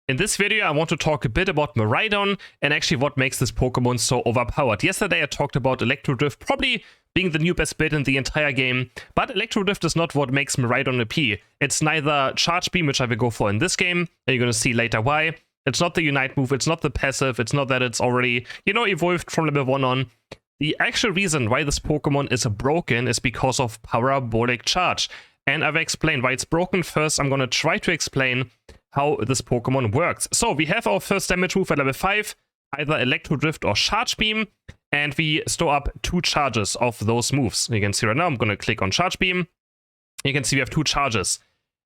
In this video, I want to talk a bit about Miraidon and actually what makes this Pokemon so overpowered. Yesterday, I talked about Electro Drift probably being the new best bit in the entire game, but Electro Drift is not what makes Miraidon OP. It's neither Charge Beam, which I will go for in this game, and you're going to see later why. It's not the Unite move, it's not the passive, it's not that it's already, evolved from level 1 on. The actual reason why this Pokemon is broken is because of Parabolic Charge. And I've explained why it's broken. First, I'm going to try to explain how this Pokemon works. So we have our first damage move at level 5, either Electro Drift or Charge Beam, and we store up 2 charges of those moves. You can see right now, I'm going to click on Charge Beam. You can see we have 2 charges.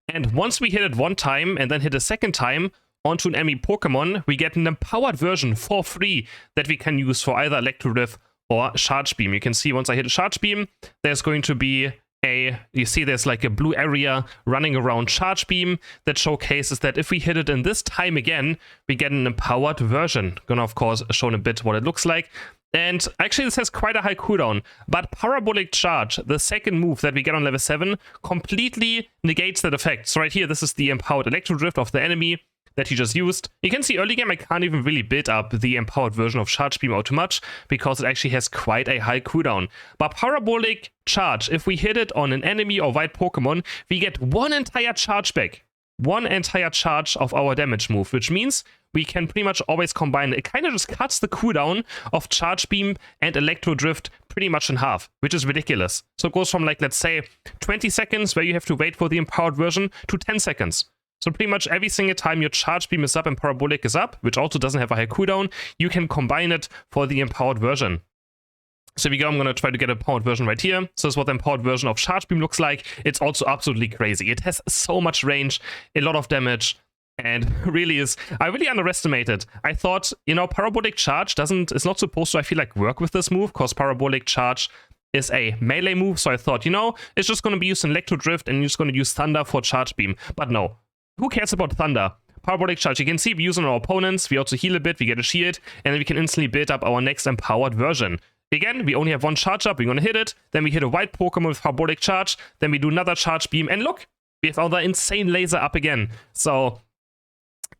And once we hit it one time and then hit a second time onto an enemy Pokemon, we get an empowered version for free that we can use for either Electro Drift or Charge Beam. You can see once I hit a Charge Beam, there's going to be there's like a blue area running around Charge Beam that showcases that if we hit it in this time again, we get an empowered version. Gonna of course show in a bit what it looks like. And actually this has quite a high cooldown, but Parabolic Charge, the second move that we get on level 7, completely negates that effect. So right here, this is the empowered Electro Drift of the enemy that he just used. You can see early game I can't even really build up the empowered version of Charge Beam out too much because it actually has quite a high cooldown. But Parabolic Charge, if we hit it on an enemy or white Pokemon, we get one entire charge back. One entire charge of our damage move, which means we can pretty much always combine it. It kind of just cuts the cooldown of Charge Beam and Electro Drift pretty much in half, which is ridiculous. So it goes from like, let's say, 20 seconds where you have to wait for the empowered version to 10 seconds. So pretty much every single time your Charge Beam is up and Parabolic is up, which also doesn't have a high cooldown, you can combine it for the empowered version. So here we go, I'm going to try to get an empowered version right here. So this is what the empowered version of Charge Beam looks like. It's also absolutely crazy. It has so much range, a lot of damage, and really is, I really underestimated. I thought, Parabolic Charge is not supposed to, I feel like, work with this move, because Parabolic Charge is a melee move. So I thought, it's just going to be used in Electro Drift and you're just going to use Thunder for Charge Beam. But no. Who cares about Thunder? Parabolic Charge, you can see we use on our opponents, we also heal a bit, we get a shield, and then we can instantly build up our next empowered version. Again, we only have one charge up, we're gonna hit it, then we hit a white Pokemon with Parabolic Charge, then we do another Charge Beam, and look! We have our insane laser up again. So,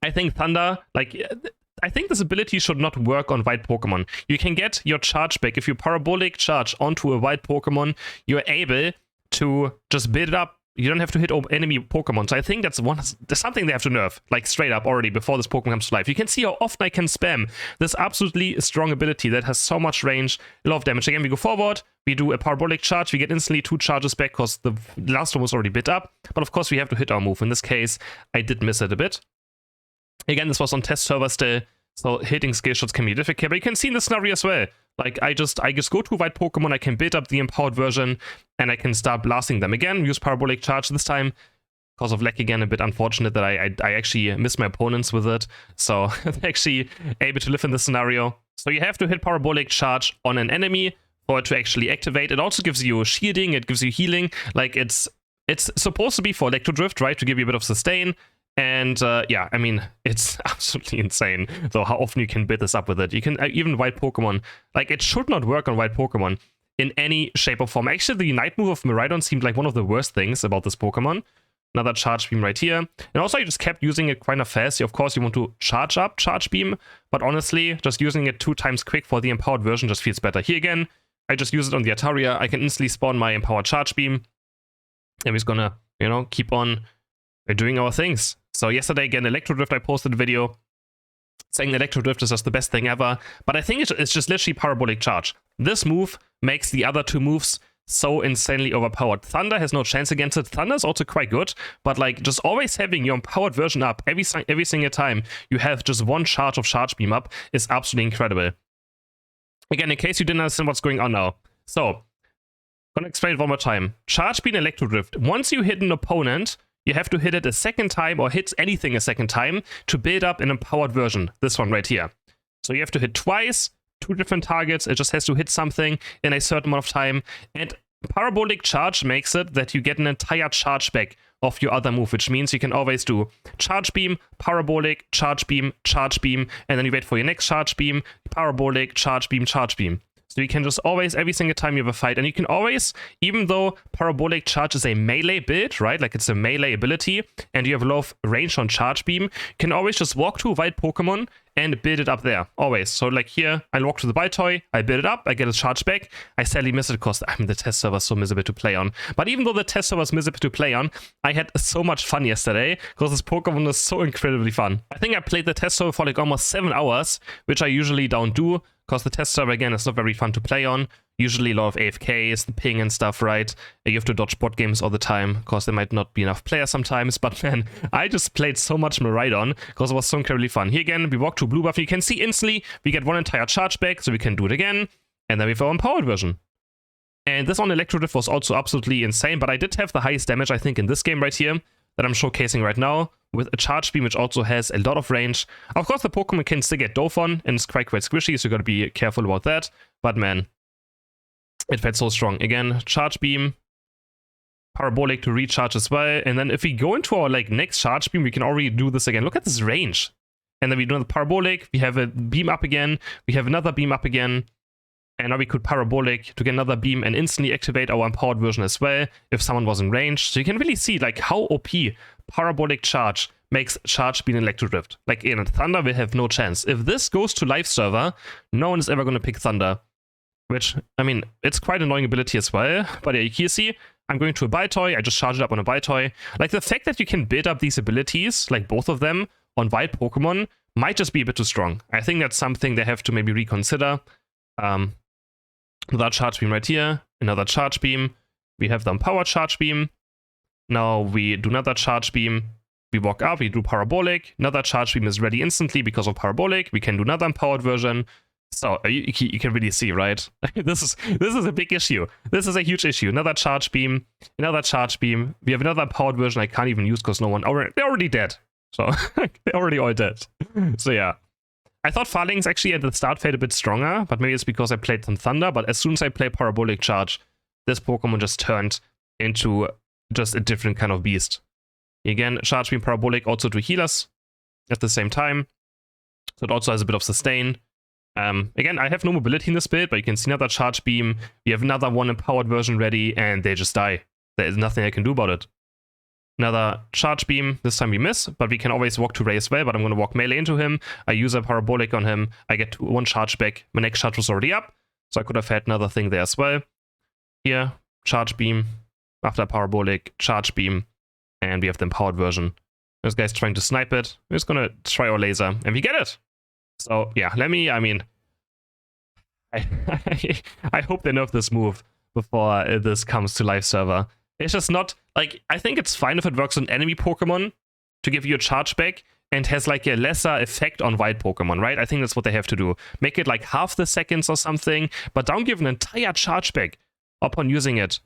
I think Thunder, I think this ability should not work on white Pokemon. You can get your charge back. If you Parabolic Charge onto a white Pokemon, you're able to just build it up. You don't have to hit enemy Pokemon. So I think that's something they have to nerf, like straight up already before this Pokemon comes to life. You can see how often I can spam this absolutely strong ability that has so much range, a lot of damage. Again, we go forward, we do a Parabolic Charge, we get instantly 2 charges back because the last one was already bit up. But of course we have to hit our move. In this case, I did miss it a bit. Again, this was on test server still, so hitting skill shots can be difficult. But you can see in this scenario as well. Like, I just go to white Pokemon, I can build up the empowered version, and I can start blasting them again, use Parabolic Charge this time, because of lag again, a bit unfortunate that I actually missed my opponents with it, so I'm actually able to live in this scenario. So you have to hit Parabolic Charge on an enemy for it to actually activate. It also gives you shielding, it gives you healing, like it's supposed to be for Electro Drift, right, to give you a bit of sustain. And yeah, I mean, it's absolutely insane, though, how often you can build this up with it. You can, even white Pokemon, like, it should not work on white Pokemon in any shape or form. Actually, the Unite move of Miraidon seemed like one of the worst things about this Pokemon. Another Charge Beam right here. And also, I just kept using it kind of fast. Of course, you want to charge up Charge Beam, but honestly, just using it 2 times quick for the empowered version just feels better. Here again, I just use it on the Ataria. I can instantly spawn my empowered Charge Beam, and we're just gonna, keep on doing our things. So yesterday, again, Electro Drift, I posted a video saying Electro Drift is just the best thing ever, but I think it's just literally Parabolic Charge. This move makes the other 2 moves so insanely overpowered. Thunder has no chance against it. Thunder is also quite good, but like, just always having your empowered version up every single time you have just 1 charge of Charge Beam up is absolutely incredible. Again, in case you didn't understand what's going on now. So, I'm gonna explain it one more time. Charge Beam, Electro Drift. Once you hit an opponent, you have to hit it a second time or hit anything a second time to build up an empowered version. This one right here. So you have to hit twice, 2 different targets. It just has to hit something in a certain amount of time. And Parabolic Charge makes it that you get an entire charge back of your other move, which means you can always do Charge Beam, Parabolic, Charge Beam, and then you wait for your next Charge Beam, Parabolic, Charge Beam, Charge Beam. So you can just always, every single time you have a fight, and you can always, even though Parabolic Charge is a melee build, right? Like it's a melee ability, and you have a lot of range on Charge Beam, you can always just walk to a wild Pokemon and build it up there, always. So like here, I walk to the Baltoy, I build it up, I get a charge back. I sadly miss it because the test server is so miserable to play on. But even though the test server is miserable to play on, I had so much fun yesterday because this Pokemon is so incredibly fun. I think I played the test server for like almost 7 hours, which I usually don't do because the test server, again, is not very fun to play on. Usually a lot of AFKs, the ping and stuff, right? You have to dodge bot games all the time because there might not be enough players sometimes. But man, I just played so much Miraidon because it was so incredibly fun. Here again, we walk to blue buff. You can see instantly we get one entire charge back, so we can do it again. And then we have our empowered version. And this on Electro Drift was also absolutely insane, but I did have the highest damage, I think, in this game right here that I'm showcasing right now, with a charge beam which also has a lot of range. Of course, the Pokemon can still get dove on, and it's quite squishy, so you gotta be careful about that. But man, it felt so strong. Again, charge beam, Parabolic to recharge as well. And then if we go into our like next charge beam, we can already do this again. Look at this range. And then we do the Parabolic, we have a beam up again, we have another beam up again. And now we could Parabolic to get another beam and instantly activate our empowered version as well if someone was in range. So you can really see like how OP Parabolic Charge makes Charge beam Electro Drift. Like in Thunder will have no chance. If this goes to live server, no one is ever going to pick Thunder. Which, I mean, it's quite an annoying ability as well. But yeah, you can see, I'm going to a Baltoy, I just charge it up on a Baltoy. Like the fact that you can build up these abilities, like both of them, on wild Pokemon might just be a bit too strong. I think that's something they have to maybe reconsider. Another charge beam right here, another charge beam. We have the empowered charge beam. Now we do another charge beam. We walk up, we do Parabolic. Another charge beam is ready instantly because of Parabolic. We can do another empowered version. So you can really see, right? This is a big issue. This is a huge issue. Another charge beam, another charge beam. We have another empowered version I can't even use because no one they're already dead. So they're already all dead. So yeah. I thought Farlings actually at the start felt a bit stronger, but maybe it's because I played some Thunder, but as soon as I play Parabolic Charge, this Pokemon just turned into just a different kind of beast. Again, Charge Beam Parabolic also to heal us at the same time, so it also has a bit of sustain. Again, I have no mobility in this build, but you can see another Charge Beam, we have another one empowered version ready, and they just die. There is nothing I can do about it. Another charge beam, this time we miss, but we can always walk to Ray as well, but I'm going to walk melee into him. I use a Parabolic on him, I get one charge back, my next charge was already up, so I could have had another thing there as well. Here, charge beam, after Parabolic, charge beam, and we have the empowered version. This guy's trying to snipe it, we're just going to try our laser, and we get it! So yeah, I hope they nerf this move before this comes to live server. It's just not, like, I think it's fine if it works on enemy Pokemon to give you a charge back and has like a lesser effect on wild Pokemon, right? I think that's what they have to do. Make it like half the seconds or something, but don't give an entire charge back upon using it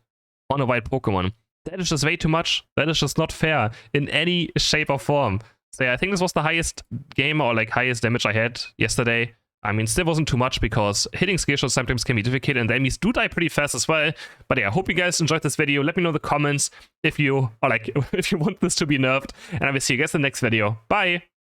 on a wild Pokemon. That is just way too much. That is just not fair in any shape or form. So yeah, I think this was the highest game or like highest damage I had yesterday. I mean, still wasn't too much because hitting skill shots sometimes can be difficult and the enemies do die pretty fast as well. But yeah, I hope you guys enjoyed this video. Let me know in the comments if you want this to be nerfed. And I will see you guys in the next video. Bye!